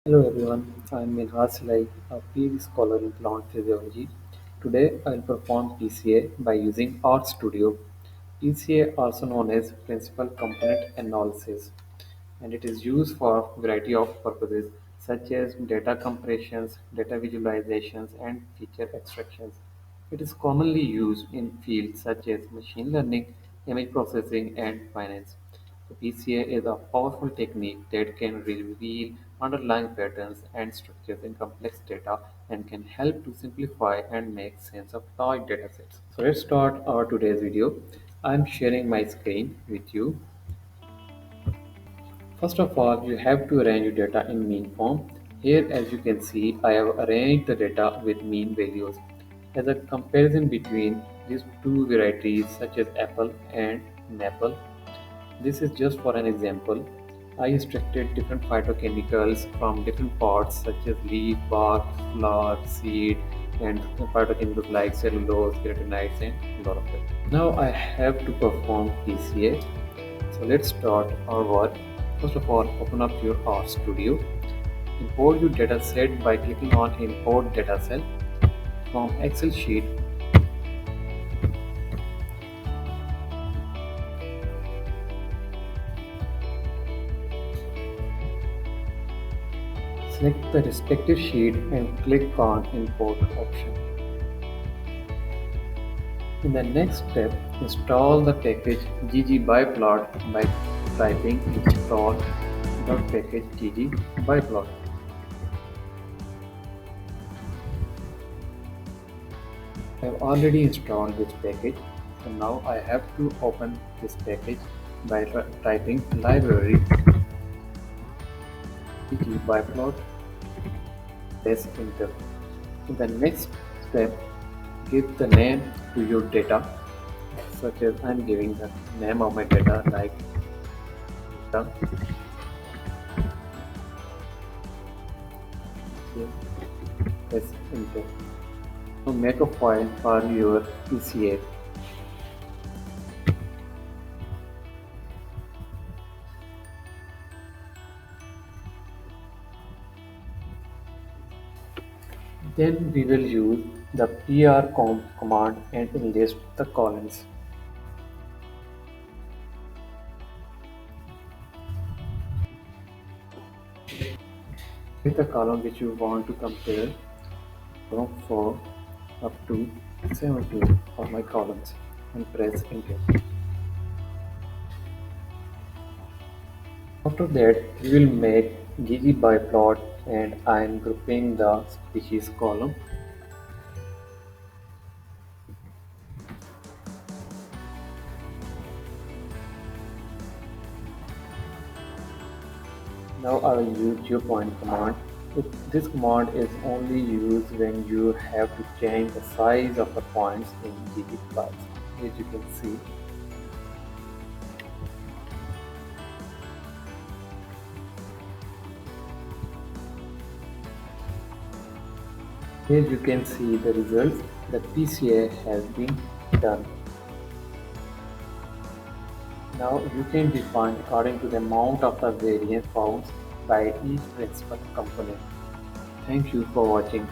Hello everyone, I am Minhas Lai, a PhD scholar in plant physiology. Today I will perform PCA by using RStudio. PCA, also known as Principal Component Analysis, and it is used for a variety of purposes such as data comparisons, data visualizations, and feature extractions. It is commonly used in fields such as machine learning, image processing, and finance. So PCA is a powerful technique that can reveal underlying patterns and structures in complex data and can help to simplify and make sense of large datasets. So let's start our today's video. I'm sharing my screen with you. First of all, you have to arrange your data in mean form. Here, as you can see, I have arranged the data with mean values. As a comparison between these two varieties such as apple and maple, this is just for an example. I extracted different phytochemicals from different parts such as leaf, bark, flower, seed, and phytochemicals like cellulose, keratinoids, and chlorophyll. Now I have to perform PCA. So let's start our work. First of all, open up your RStudio. Import your dataset by clicking on Import Dataset from Excel sheet. Select the respective sheet and click on Import option. In the next step, install the package ggbyplot by typing install.package ggbyplot. I have already installed this package, so now I have to open this package by typing library ggbyplot, press enter. In the next step, give the name to your data, such as I'm giving the name of my data like data. Here, press enter. Now make a file for your PCA. Then we will use the prcomp command and enlist the columns. Pick the column which you want to compare from 4 up to 17 for my columns and press enter. After that, we will make ggbyplot and I am grouping the species column. Now I will use geopoint command. This command is only used when you have to change the size of the points in ggplots. As you can see, the results. The PCA has been done. Now you can define according to the amount of the variance found by each principal component. Thank you for watching.